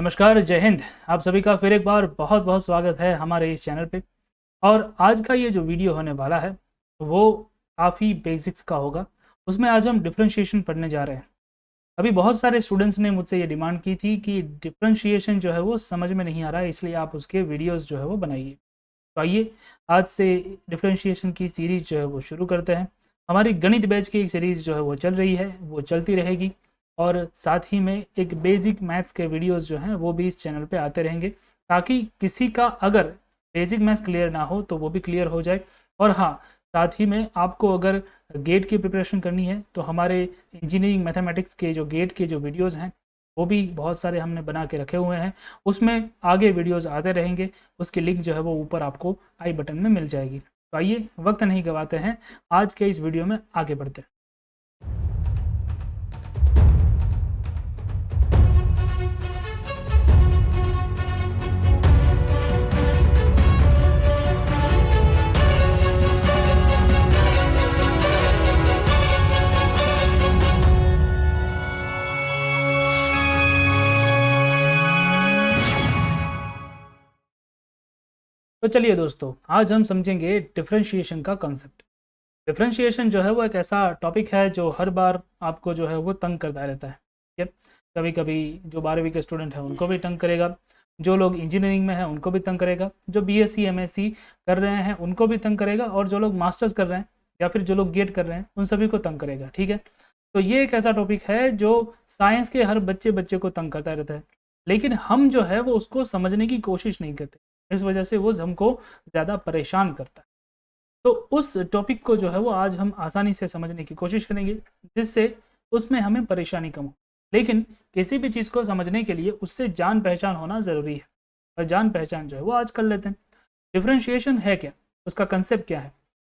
नमस्कार, जय हिंद। आप सभी का फिर एक बार बहुत बहुत स्वागत है हमारे इस चैनल पे। और आज का ये जो वीडियो होने वाला है वो काफ़ी बेसिक्स का होगा। उसमें आज हम डिफरेंशिएशन पढ़ने जा रहे हैं। अभी बहुत सारे स्टूडेंट्स ने मुझसे ये डिमांड की थी कि डिफरेंशिएशन जो है वो समझ में नहीं आ रहा है, इसलिए आप उसके वीडियोज़ जो है वो बनाइए। तो आइए आज से डिफरेंशिएशन की सीरीज़ जो है वो शुरू करते हैं। हमारी गणित बैच की एक सीरीज़ जो है वो चल रही है, वो चलती रहेगी। और साथ ही में एक बेसिक मैथ्स के वीडियोस जो हैं वो भी इस चैनल पे आते रहेंगे, ताकि किसी का अगर बेसिक मैथ्स क्लियर ना हो तो वो भी क्लियर हो जाए। और हाँ, साथ ही में आपको अगर गेट की प्रिपरेशन करनी है तो हमारे इंजीनियरिंग मैथमेटिक्स के जो गेट के जो वीडियोज़ हैं वो भी बहुत सारे हमने बना के रखे हुए हैं। उसमें आगे वीडियोज़ आते रहेंगे, उसकी लिंक जो है वो ऊपर आपको आई बटन में मिल जाएगी। तो आइए वक्त नहीं गवाते हैं, आज के इस वीडियो में आगे बढ़ते हैं। तो चलिए दोस्तों, आज हम समझेंगे डिफरेंशिएशन का कॉन्सेप्ट। डिफरेंशिएशन जो है वो एक ऐसा टॉपिक है जो हर बार आपको जो है वो तंग करता रहता है। ठीक है, कभी कभी जो 12वीं के स्टूडेंट हैं उनको भी तंग करेगा, जो लोग इंजीनियरिंग में हैं उनको भी तंग करेगा, जो बीएससी एमएससी कर रहे हैं उनको भी तंग करेगा, और जो लोग मास्टर्स कर रहे हैं या फिर जो लोग गेट कर रहे हैं उन सभी को तंग करेगा। ठीक है, तो ये एक ऐसा टॉपिक है जो साइंस के हर बच्चे बच्चे को तंग करता रहता है, लेकिन हम जो है वो उसको समझने की कोशिश नहीं करते। इस वजह से वो हमको ज़्यादा परेशान करता है। तो उस टॉपिक को जो है वो आज हम आसानी से समझने की कोशिश करेंगे, जिससे उसमें हमें परेशानी कम हो। लेकिन किसी भी चीज़ को समझने के लिए उससे जान पहचान होना ज़रूरी है, और जान पहचान जो है वो आज कर लेते हैं। डिफरेंशिएशन है क्या, उसका कंसेप्ट क्या है,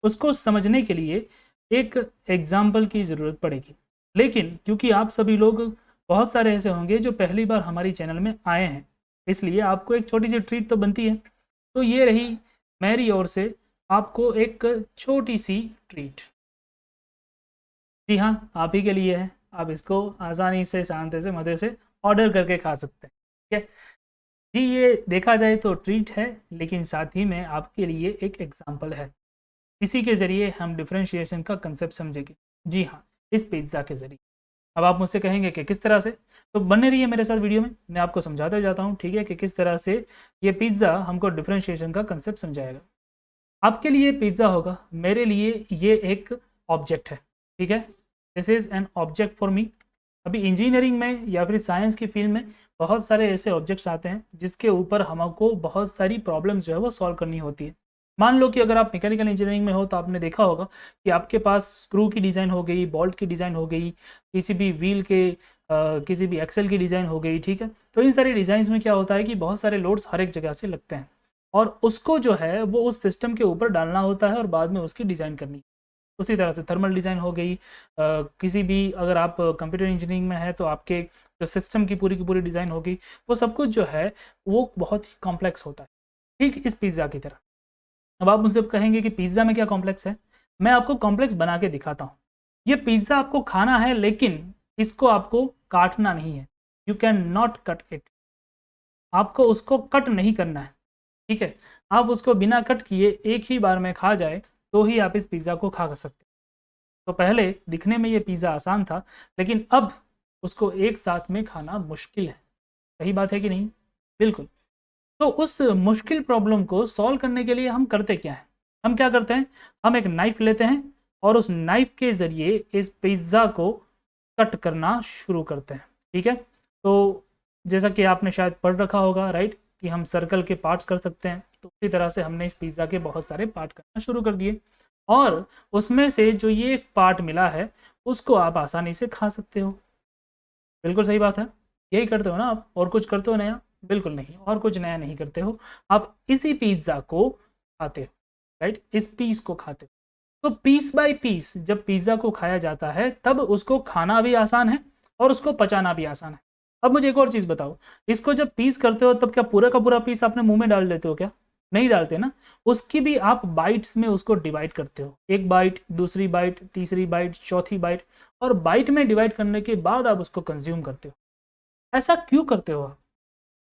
उसको समझने के लिए एक एग्जाम्पल की ज़रूरत पड़ेगी। लेकिन क्योंकि आप सभी लोग बहुत सारे ऐसे होंगे जो पहली बार हमारी चैनल में आए हैं, इसलिए आपको एक छोटी सी ट्रीट तो बनती है। तो ये रही मेरी ओर से आपको एक छोटी सी ट्रीट। जी हाँ, आप ही के लिए है। आप इसको आसानी से, शांति से, मज़े से ऑर्डर करके खा सकते हैं। ठीक है जी, ये देखा जाए तो ट्रीट है, लेकिन साथ ही में आपके लिए एक एग्जाम्पल है। इसी के ज़रिए हम डिफरेंशिएशन का कंसेप्ट समझेंगे। जी हाँ, इस पिज़्ज़ा के ज़रिए। अब आप मुझसे कहेंगे कि किस तरह से, तो बने रहिए मेरे साथ वीडियो में, मैं आपको समझाते जाता हूँ। ठीक है, कि किस तरह से ये पिज़्ज़ा हमको डिफरेंशिएशन का कंसेप्ट समझाएगा। आपके लिए पिज़्ज़ा होगा, मेरे लिए ये एक ऑब्जेक्ट है। ठीक है, this is an object for me. अभी इंजीनियरिंग में या फिर साइंस की फील्ड में बहुत सारे ऐसे ऑब्जेक्ट्स आते हैं जिसके ऊपर हमको बहुत सारी प्रॉब्लम्स जो है वो सॉल्व करनी होती है। मान लो कि अगर आप मैकेनिकल इंजीनियरिंग में हो तो आपने देखा होगा कि आपके पास स्क्रू की डिज़ाइन हो गई, बोल्ट की डिज़ाइन हो गई, किसी भी व्हील के किसी भी एक्सेल की डिज़ाइन हो गई। ठीक है, तो इन सारी डिज़ाइंस में क्या होता है कि बहुत सारे लोड्स हर एक जगह से लगते हैं, और उसको जो है वो उस सिस्टम के ऊपर डालना होता है और बाद में उसकी डिज़ाइन करनी। उसी तरह से थर्मल डिज़ाइन हो गई, किसी भी, अगर आप कंप्यूटर इंजीनियरिंग में है तो आपके जो सिस्टम की पूरी डिज़ाइन होगी, वो सब कुछ जो है वो बहुत ही कॉम्प्लेक्स होता है। ठीक इस पिज़्ज़ा की तरह। अब आप मुझसे कहेंगे कि पिज़्ज़ा में क्या कॉम्प्लेक्स है, मैं आपको कॉम्प्लेक्स बना के दिखाता हूँ। ये पिज़्ज़ा आपको खाना है, लेकिन इसको आपको काटना नहीं है। You can not cut it. आपको उसको कट नहीं करना है। ठीक है, आप उसको बिना कट किए एक ही बार में खा जाए तो ही आप इस पिज़्ज़ा को खा सकते हैं। तो पहले दिखने में ये पिज़्ज़ा आसान था, लेकिन अब उसको एक साथ में खाना मुश्किल है। सही बात है कि नहीं? बिल्कुल। तो उस मुश्किल प्रॉब्लम को सॉल्व करने के लिए हम करते क्या हैं? हम क्या करते हैं, हम एक नाइफ़ लेते हैं और उस नाइफ़ के ज़रिए इस पिज़्ज़ा को कट करना शुरू करते हैं। ठीक है? तो जैसा कि आपने शायद पढ़ रखा होगा, राइट, कि हम सर्कल के पार्ट्स कर सकते हैं, तो उसी तरह से हमने इस पिज़्ज़ा के बहुत सारे पार्ट करना शुरू कर दिए, और उसमें से जो ये एक पार्ट मिला है उसको आप आसानी से खा सकते हो। बिल्कुल सही बात है, यही करते हो ना आप, और कुछ करते हो नया? बिल्कुल नहीं, और कुछ नया नहीं करते हो, आप इसी पिज़्ज़ा को खाते हो, राइट, इस पीस को खाते हो। तो पीस बाय पीस जब पिज़्ज़ा को खाया जाता है तब उसको खाना भी आसान है और उसको पचाना भी आसान है। अब मुझे एक और चीज़ बताओ, इसको जब पीस करते हो तब क्या पूरा का पूरा पीस अपने मुँह में डाल लेते हो क्या? नहीं डालते ना, उसकी भी आप बाइट्स में उसको डिवाइड करते हो। एक बाइट, दूसरी बाइट, तीसरी बाइट, चौथी बाइट, और बाइट में डिवाइड करने के बाद आप उसको कंज़्यूम करते हो। ऐसा क्यों करते हो आप?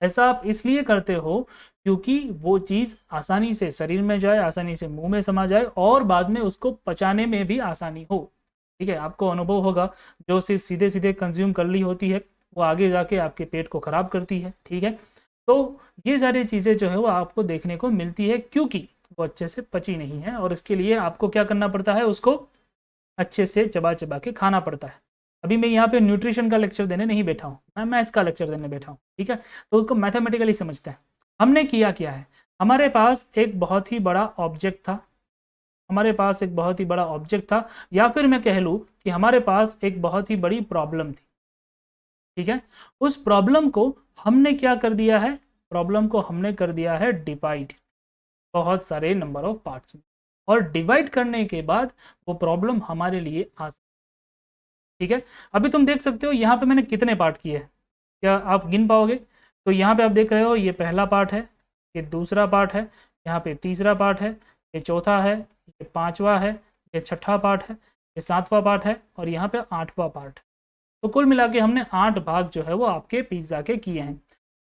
ऐसा आप इसलिए करते हो क्योंकि वो चीज़ आसानी से शरीर में जाए, आसानी से मुंह में समा जाए और बाद में उसको पचाने में भी आसानी हो। ठीक है, आपको अनुभव होगा जो सीधे सीधे कंज्यूम कर ली होती है वो आगे जाके आपके पेट को खराब करती है। ठीक है, तो ये सारी चीज़ें जो है वो आपको देखने को मिलती है क्योंकि वो अच्छे से पची नहीं है और इसके लिए आपको क्या करना पड़ता है, उसको अच्छे से चबा चबा के खाना पड़ता है। अभी मैं यहाँ पे न्यूट्रिशन का लेक्चर देने नहीं बैठा हूँ, मैं मैथ्स का लेक्चर देने बैठा हूँ। ठीक है, तो उसको मैथमेटिकली समझते हैं। हमने किया क्या है, हमारे पास एक बहुत ही बड़ा ऑब्जेक्ट था, हमारे पास एक बहुत ही बड़ा ऑब्जेक्ट था, या फिर मैं कह लूँ कि हमारे पास एक बहुत ही बड़ी प्रॉब्लम थी। ठीक है, उस प्रॉब्लम को हमने क्या कर दिया है, प्रॉब्लम को हमने कर दिया है डिवाइड बहुत सारे नंबर ऑफ पार्ट्स में, और डिवाइड करने के बाद वो प्रॉब्लम हमारे लिए आसान। ठीक है, अभी तुम देख सकते हो यहाँ पे मैंने कितने पार्ट किए हैं, क्या आप गिन पाओगे? तो यहाँ पे आप देख रहे हो ये पहला पार्ट है, ये दूसरा पार्ट है, यहाँ पे तीसरा पार्ट है, ये चौथा है, ये पांचवा है, ये छठा पार्ट है, ये सातवां पार्ट है और यहाँ पे आठवां पार्ट है। तो कुल मिला के हमने 8 भाग जो है वो आपके पिज्ज़ा के किए हैं।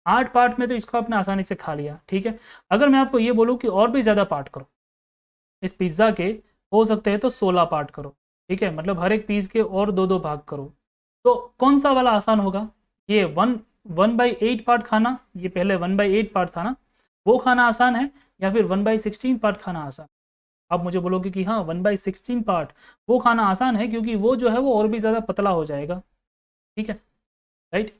8 पार्ट में तो इसको आपने आसानी से खा लिया। ठीक है, अगर मैं आपको ये बोलूँ कि और भी ज़्यादा पार्ट करो इस पिज़्ज़ा के, हो सकते हैं तो 16 पार्ट करो। ठीक है, मतलब हर एक पीस के और 2-2 भाग करो, तो कौन सा वाला आसान होगा? ये 1/8 पार्ट खाना, ये पहले 1/8 पार्ट था ना, वो खाना आसान है, या फिर 1/16 पार्ट खाना आसान? आप मुझे बोलोगे कि हाँ 1/16 पार्ट वो खाना आसान है क्योंकि वो जो है वो और भी ज़्यादा पतला हो जाएगा। ठीक है, राइट।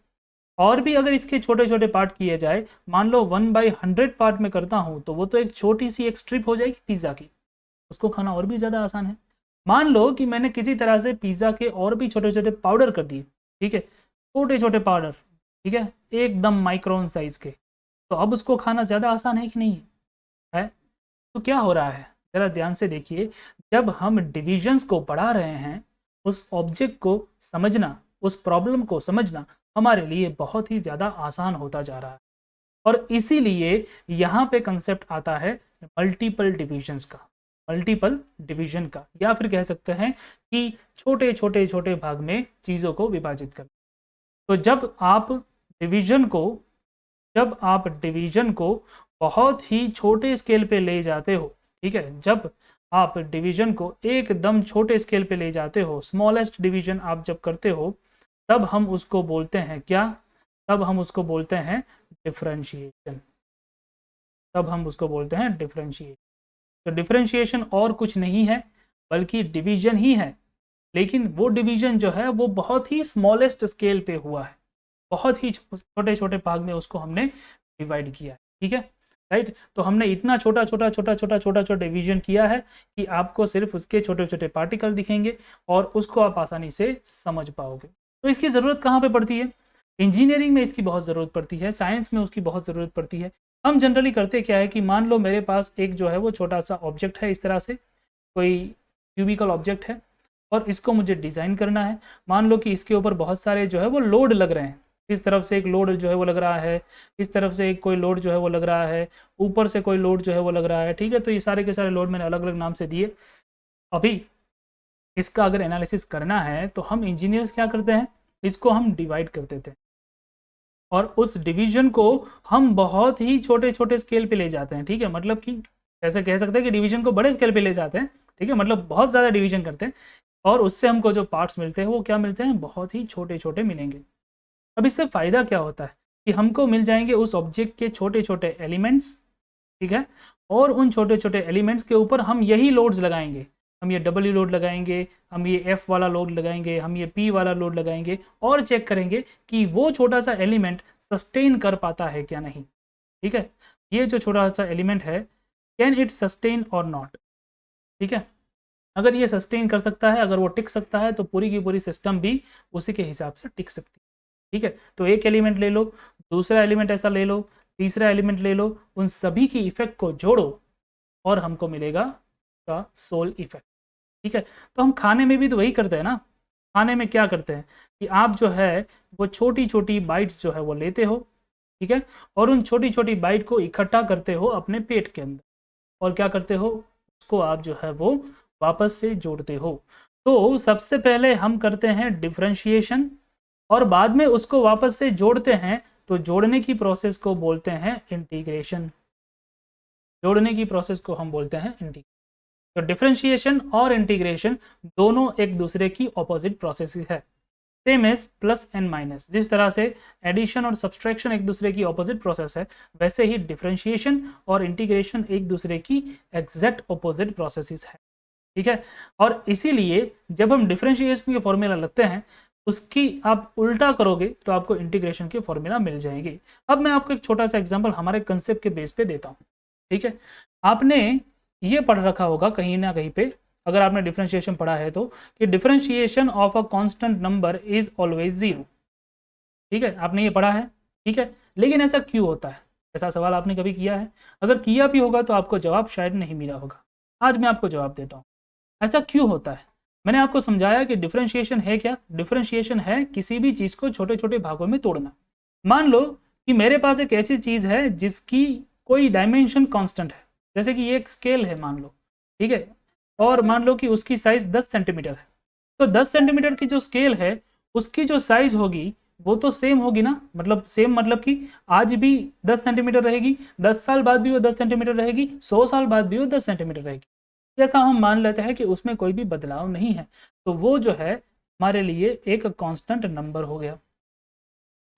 और भी अगर इसके छोटे छोटे पार्ट किए जाए, मान लो 1/100 पार्ट में करता हूँ तो वो तो एक छोटी सी एक स्ट्रिप हो जाएगी पिज़्ज़ा की, उसको खाना और भी ज़्यादा आसान है। मान लो कि मैंने किसी तरह से पिज़्ज़ा के और भी छोटे छोटे पाउडर कर दिए। ठीक है, छोटे छोटे पाउडर, ठीक है, एकदम माइक्रोन साइज के, तो अब उसको खाना ज़्यादा आसान है कि नहीं है? तो क्या हो रहा है, ज़रा ध्यान से देखिए, जब हम डिविजन्स को बढ़ा रहे हैं, उस ऑब्जेक्ट को समझना, उस प्रॉब्लम को समझना हमारे लिए बहुत ही ज़्यादा आसान होता जा रहा है। और इसीलिए यहाँ पे कंसेप्ट आता है मल्टीपल डिविजन्स का, मल्टीपल डिवीजन का, या फिर कह सकते हैं कि छोटे छोटे छोटे भाग में चीज़ों को विभाजित कर। तो जब आप डिवीजन को बहुत ही छोटे स्केल पे ले जाते हो, ठीक है, जब आप डिवीजन को एकदम छोटे स्केल पे ले जाते हो, स्मॉलेस्ट डिवीजन आप जब करते हो, तब हम उसको बोलते हैं क्या? तब हम उसको बोलते हैं डिफरेंशिएशन। तब हम उसको बोलते हैं डिफरेंशिएशन। तो डिफरेंशिएशन और कुछ नहीं है बल्कि डिवीजन ही है, लेकिन वो डिवीजन जो है वो बहुत ही स्मॉलेस्ट स्केल पे हुआ है, बहुत ही छोटे छोटे भाग में उसको हमने डिवाइड किया है। ठीक है, राइट। तो हमने इतना छोटा छोटा छोटा छोटा छोटा छोटा डिवीजन किया है कि आपको सिर्फ उसके छोटे छोटे पार्टिकल दिखेंगे और उसको आप आसानी से समझ पाओगे। तो इसकी ज़रूरत कहाँ पे पड़ती है? इंजीनियरिंग में इसकी बहुत ज़रूरत पड़ती है, साइंस में उसकी बहुत ज़रूरत पड़ती है। हम जनरली करते क्या है कि मान लो मेरे पास एक जो है वो छोटा सा ऑब्जेक्ट है, इस तरह से कोई क्यूबिकल ऑब्जेक्ट है और इसको मुझे डिज़ाइन करना है। मान लो कि इसके ऊपर बहुत सारे जो है वो लोड लग रहे हैं, इस तरफ से एक लोड जो है वो लग रहा है, इस तरफ से एक कोई लोड जो है वो लग रहा है, ऊपर से कोई लोड जो है वो लग रहा है। ठीक है, तो ये सारे के सारे लोड मैंने अलग अलग नाम से दिए। अभी इसका अगर एनालिसिस करना है तो हम इंजीनियर्स क्या करते हैं, इसको हम डिवाइड कर देते हैं और उस डिवीजन को हम बहुत ही छोटे छोटे स्केल पे ले जाते हैं। ठीक है, मतलब कि ऐसे कह सकते हैं कि डिवीजन को बड़े स्केल पे ले जाते हैं। ठीक है, मतलब बहुत ज़्यादा डिवीजन करते हैं और उससे हमको जो पार्ट्स मिलते हैं वो क्या मिलते हैं, बहुत ही छोटे छोटे मिलेंगे। अब इससे फ़ायदा क्या होता है कि हमको मिल जाएंगे उस ऑब्जेक्ट के छोटे छोटे एलिमेंट्स। ठीक है, और उन छोटे छोटे एलिमेंट्स के ऊपर हम यही लोड्स लगाएंगे, हम ये डब्ल्यू लोड लगाएंगे, हम ये एफ वाला लोड लगाएंगे, हम ये पी वाला लोड लगाएंगे और चेक करेंगे कि वो छोटा सा एलिमेंट सस्टेन कर पाता है क्या नहीं। ठीक है, ये जो छोटा सा एलिमेंट है, कैन इट सस्टेन और नॉट। ठीक है, अगर ये सस्टेन कर सकता है, अगर वो टिक सकता है, तो पूरी की पूरी सिस्टम भी उसी के हिसाब से टिक सकती है। ठीक है, तो एक एलिमेंट ले लो, दूसरा एलिमेंट ऐसा ले लो, तीसरा एलिमेंट ले लो, उन सभी की इफेक्ट को जोड़ो और हमको मिलेगा का सोल इफेक्ट। ठीक है, तो हम खाने में भी तो वही करते हैं ना। खाने में क्या करते हैं कि आप जो है वो छोटी छोटी बाइट्स जो है वो लेते हो, ठीक है, और उन छोटी छोटी बाइट को इकट्ठा करते हो अपने पेट के अंदर और क्या करते हो, उसको आप जो है वो वापस से जोड़ते हो। तो सबसे पहले हम करते हैं डिफरेंशिएशन और बाद में उसको वापस से जोड़ते हैं तो जोड़ने की प्रोसेस को बोलते हैं इंटीग्रेशन। जोड़ने की प्रोसेस को हम बोलते हैं इंटीग्रेशन। तो डिफरेंशिएशन और इंटीग्रेशन दोनों एक दूसरे की ऑपोजिट प्रोसेस है। Same as plus and minus, जिस तरह से एडिशन और सब्सट्रैक्शन एक दूसरे की ऑपोजिट प्रोसेस है, वैसे ही डिफरेंशिएशन और इंटीग्रेशन एक दूसरे की एग्जैक्ट ऑपोजिट प्रोसेसेस है। ठीक है, और इसीलिए जब हम डिफरेंशिएशन के फॉर्मूला लगते हैं, उसकी आप उल्टा करोगे तो आपको इंटीग्रेशन के फॉर्मूला मिल जाएंगे। अब मैं आपको एक छोटा सा एग्जांपल हमारे कंसेप्ट के बेस पे देता हूँ। ठीक है, आपने ये पढ़ रखा होगा कहीं ना कहीं पे, अगर आपने डिफरेंशिएशन पढ़ा है तो, कि differentiation of a constant number is always zero. ठीक है, आपने ये पढ़ा है। ठीक है, लेकिन ऐसा क्यों होता है? ऐसा सवाल आपने कभी किया है? अगर किया भी होगा तो आपको जवाब शायद नहीं मिला होगा। आज मैं आपको जवाब देता हूँ ऐसा क्यों होता है। मैंने आपको समझाया कि डिफरेंशिएशन है क्या। डिफरेंशिएशन है किसी भी चीज़ को छोटे छोटे भागों में तोड़ना। मान लो कि मेरे पास एक ऐसी चीज़ है जिसकी कोई डायमेंशन कांस्टेंट है, जैसे कि ये एक स्केल है मान लो। ठीक है, और मान लो कि उसकी साइज 10 सेंटीमीटर है। तो 10 सेंटीमीटर की जो स्केल है उसकी जो साइज होगी वो तो सेम होगी ना, मतलब सेम मतलब कि आज भी 10 सेंटीमीटर रहेगी, 10 साल बाद भी वो 10 सेंटीमीटर रहेगी, 100 साल बाद भी वो 10 सेंटीमीटर रहेगी। ऐसा हम मान लेते हैं कि उसमें कोई भी बदलाव नहीं है, तो वो जो है हमारे लिए एक कांस्टेंट नंबर हो गया।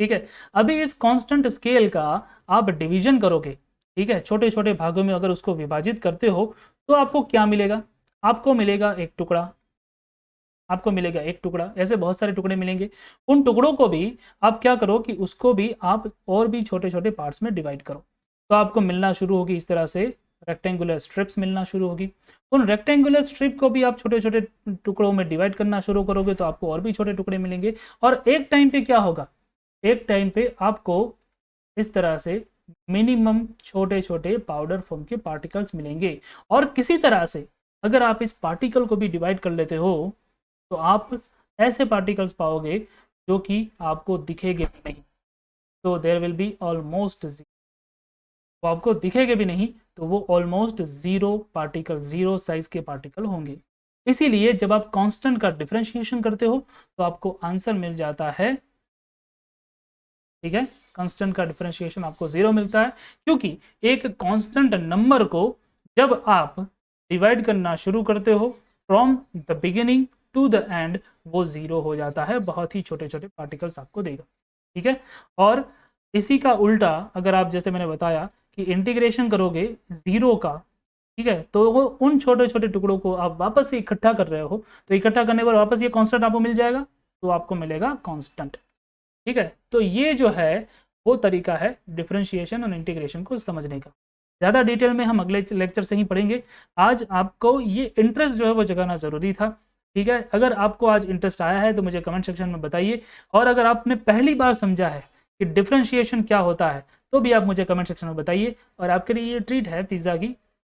ठीक है, अभी इस कांस्टेंट स्केल का आप डिवीजन करोगे, ठीक है, छोटे छोटे भागों में अगर उसको विभाजित करते हो तो आपको क्या मिलेगा? आपको मिलेगा एक टुकड़ा, आपको मिलेगा एक टुकड़ा, ऐसे बहुत सारे टुकड़े मिलेंगे। उन टुकड़ों को भी आप क्या करो कि उसको भी आप और भी छोटे छोटे पार्ट्स में डिवाइड करो, तो आपको मिलना शुरू होगी इस तरह से रेक्टेंगुलर स्ट्रिप्स मिलना शुरू होगी। उन रेक्टेंगुलर स्ट्रिप को भी आप छोटे छोटे टुकड़ों में डिवाइड करना शुरू करोगे तो आपको और भी छोटे टुकड़े मिलेंगे। और एक टाइम पे क्या होगा, एक टाइम पे आपको इस तरह से मिनिमम छोटे छोटे पाउडर फॉर्म के पार्टिकल्स मिलेंगे। और किसी तरह से अगर आप इस पार्टिकल को भी डिवाइड कर लेते हो तो आप ऐसे पार्टिकल्स पाओगे जो कि आपको दिखेंगे भी नहीं, तो there will be almost zero. वो आपको दिखेंगे भी नहीं तो वो almost zero particle, zero size के पार्टिकल होंगे। इसीलिए जब आप कांस्टेंट का डिफरेंशिएशन करते हो तो आपको आंसर मिल जाता है। ठीक है, कांस्टेंट का डिफरेंशिएशन आपको जीरो मिलता है, क्योंकि एक कांस्टेंट नंबर को जब आप डिवाइड करना शुरू करते हो from the beginning to the end, वो जीरो हो जाता है, बहुत ही छोटे छोटे पार्टिकल्स आपको देगा। ठीक है, और इसी का उल्टा अगर आप, जैसे मैंने बताया कि इंटीग्रेशन करोगे जीरो का, ठीक है, तो वो उन छोटे छोटे टुकड़ों को आप वापस से इकट्ठा कर रहे हो, तो इकट्ठा करने पर वापस ये कांस्टेंट आपको मिल जाएगा, तो आपको मिलेगा कांस्टेंट। ठीक है, तो ये जो है वो तरीका है डिफरेंशिएशन और इंटीग्रेशन को समझने का। ज़्यादा डिटेल में हम अगले लेक्चर से ही पढ़ेंगे। आज आपको ये इंटरेस्ट जो है वो जगाना ज़रूरी था। ठीक है, अगर आपको आज इंटरेस्ट आया है तो मुझे कमेंट सेक्शन में बताइए, और अगर आपने पहली बार समझा है कि डिफरेंशिएशन क्या होता है तो भी आप मुझे कमेंट सेक्शन में बताइए। और आपके लिए ये ट्रीट है पिज़्ज़ा की,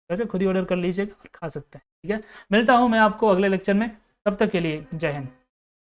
वैसे खुद ही ऑर्डर कर लीजिएगा और खा सकते हैं। ठीक है, मिलता हूँ मैं आपको अगले लेक्चर में, तब तक के लिए जय हिंद।